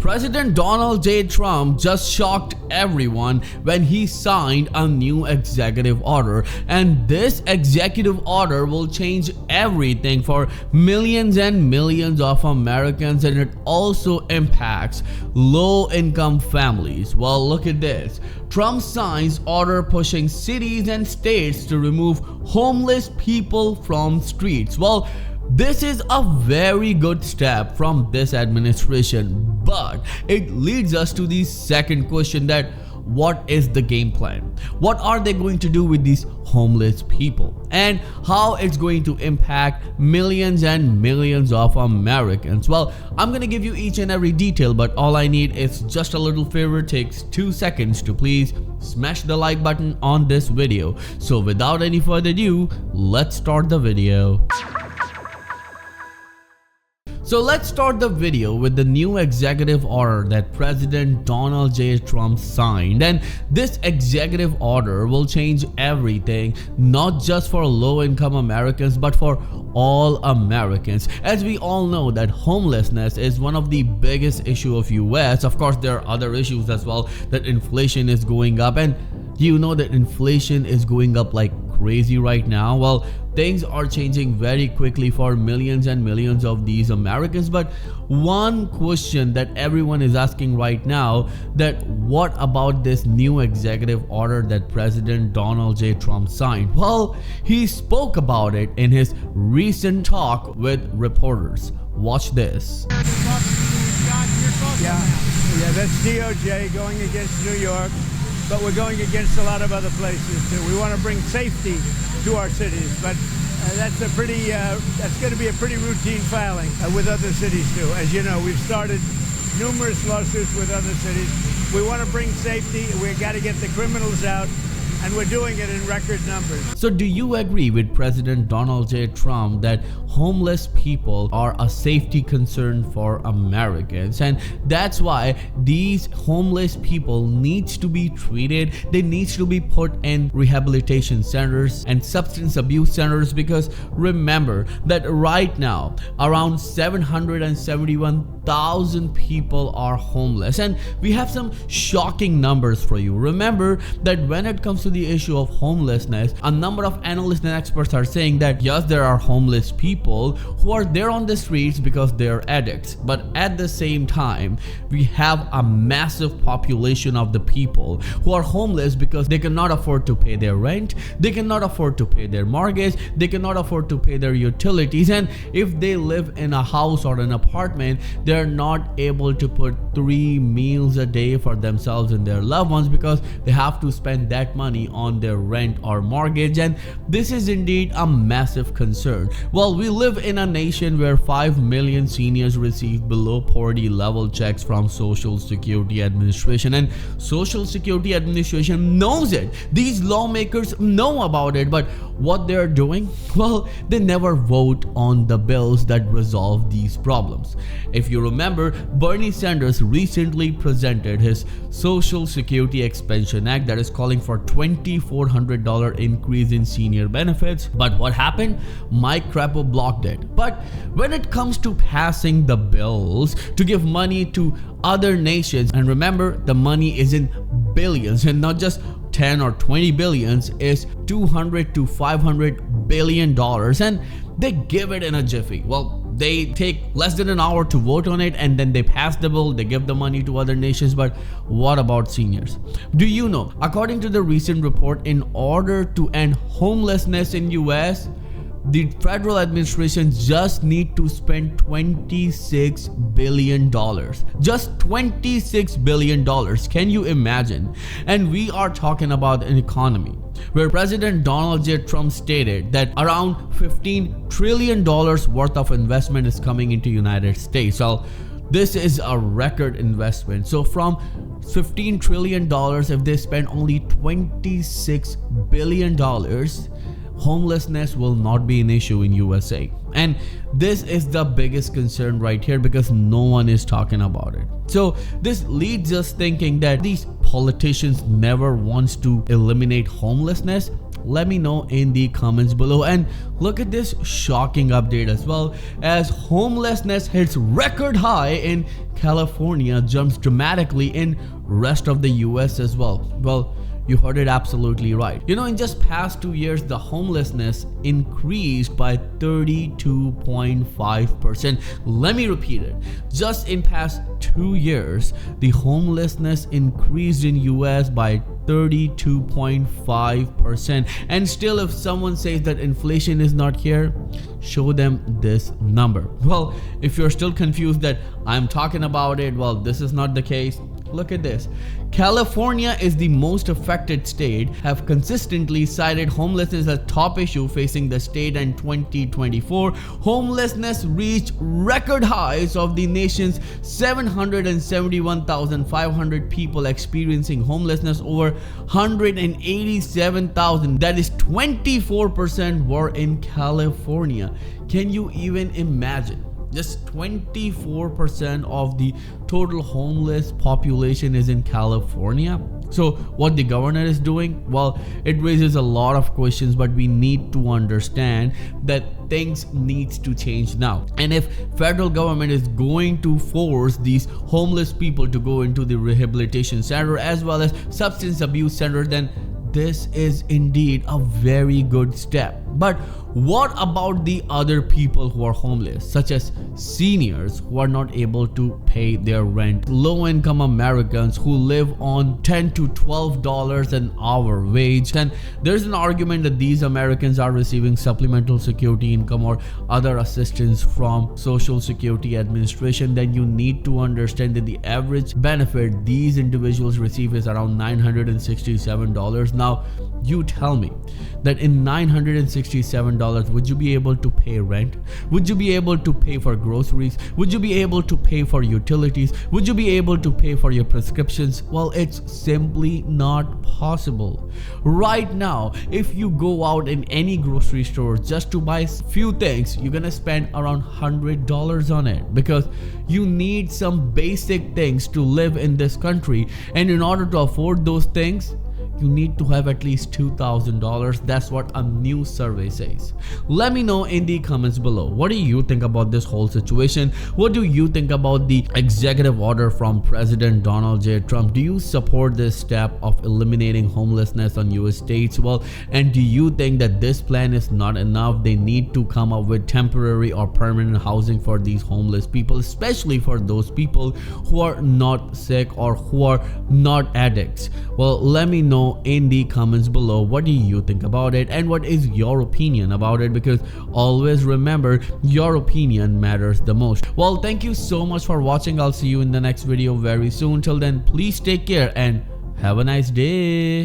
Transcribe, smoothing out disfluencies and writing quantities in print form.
President Donald J. Trump just shocked everyone when he signed a new executive order, and this executive order will change everything for millions and millions of Americans, and it also impacts low-income families. Well, look at this. Trump signs order pushing cities and states to remove homeless people from streets. Well, this is a very good step from this administration, but it leads us to the second question, that what is the game plan? What are they going to do with these homeless people, and how it's going to impact millions and millions of Americans? Well, I'm gonna give you each and every detail, but all I need is just a little favor. It takes 2 seconds to please smash the like button on this video. So without any further ado, let's start the video. So let's start the video with the new executive order that President Donald J. Trump signed. And this executive order will change everything, not just for low-income Americans, but for all Americans. As we all know that homelessness is one of the biggest issues of US. Of course, there are other issues as well, that inflation is going up. And you know that inflation is going up like crazy right now. Well, things are changing very quickly for millions and millions of these Americans. But one question that everyone is asking right now, that what about this new executive order that President Donald J. Trump signed? Well, he spoke about it in his recent talk with reporters. Watch this. Yeah, that's DOJ going against New York, but we're going against a lot of other places too. We want to bring safety to our cities, but that's going to be a pretty routine filing with other cities too. As you know, we've started numerous lawsuits with other cities. We want to bring safety. We got to get the criminals out, and we're doing it in record numbers. So do you agree with President Donald J. Trump that homeless people are a safety concern for Americans, and that's why these homeless people needs to be treated? They needs to be put in rehabilitation centers and substance abuse centers, because remember that right now around 771,000 people are homeless, and we have some shocking numbers for you. Remember that when it comes to the issue of homelessness, a number of analysts and experts are saying that yes, there are homeless people who are there on the streets because they're addicts, but at the same time we have a massive population of the people who are homeless because they cannot afford to pay their rent, they cannot afford to pay their mortgage, they cannot afford to pay their utilities, and if they live in a house or an apartment, they're not able to put 3 meals a day for themselves and their loved ones, because they have to spend that money on their rent or mortgage. And this is indeed a massive concern. Well, we live in a nation where 5 million seniors receive below poverty level checks from Social Security Administration, and Social Security Administration knows it. These lawmakers know about it, but what they're doing? Well, they never vote on the bills that resolve these problems. If you remember, Bernie Sanders recently presented his Social Security Expansion Act that is calling for $2,400 increase in senior benefits. But what happened? Mike Crapo blocked it. But when it comes to passing the bills to give money to other nations, and remember, the money is in billions and not just 10 or 20 billions, is 200 to 500 billion dollars, and they give it in a jiffy. Well, they take less than an hour to vote on it, and then they pass the bill, they give the money to other nations. But what about seniors? Do you know, according to the recent report, in order to end homelessness in US, the federal administration just need to spend $26 billion. Just $26 billion. Can you imagine? And we are talking about an economy where President Donald J. Trump stated that around $15 trillion worth of investment is coming into United States. So this is a record investment. So from $15 trillion, if they spend only $26 billion, homelessness will not be an issue in USA. And this is the biggest concern right here, because no one is talking about it. So this leads us thinking that these politicians never wants to eliminate homelessness. Let me know in the comments below. And look at this shocking update as well, as homelessness hits record high in California, jumps dramatically in rest of the US as well. Well, you heard it absolutely right. In just past 2 years, the homelessness increased by 32.5%. Let me repeat it. Just in past 2 years, the homelessness increased in US by 32.5%. And still, if someone says that inflation is not here, show them this number. Well, if you're still confused that I'm talking about it, well, this is not the case. Look at this. California is the most affected state, have consistently cited homelessness as a top issue facing the state. In 2024, homelessness reached record highs of the nation's 771,500 people experiencing homelessness. Over 187,000, that is 24%, were in California. Can you even imagine? Just 24% of the total homeless population is in California. So what the governor is doing, well, it raises a lot of questions, but we need to understand that things needs to change now. And if federal government is going to force these homeless people to go into the rehabilitation center as well as substance abuse center, then this is indeed a very good step. But what about the other people who are homeless, such as seniors who are not able to pay their rent, low-income Americans who live on $10 to $12 an hour wage? And there's an argument that these Americans are receiving supplemental security income or other assistance from Social Security Administration. Then you need to understand that the average benefit these individuals receive is around $967. Now, you tell me that in $967, would you be able to pay rent? Would you be able to pay for groceries? Would you be able to pay for utilities? Would you be able to pay for your prescriptions? Well, it's simply not possible. Right now, if you go out in any grocery store just to buy few things, you're gonna spend around $100 on it, because you need some basic things to live in this country. And in order to afford those things, you need to have at least $2,000. That's what a new survey says. Let me know in the comments below. What do you think about this whole situation? What do you think about the executive order from President Donald J. Trump? Do you support this step of eliminating homelessness on US states? Well, and do you think that this plan is not enough? They need to come up with temporary or permanent housing for these homeless people, especially for those people who are not sick or who are not addicts. Well, let me know in the comments below. What do you think about it, and what is your opinion about it? Because always remember, your opinion matters the most. Well, thank you so much for watching. I'll see you in the next video very soon. Till then, please take care and have a nice day.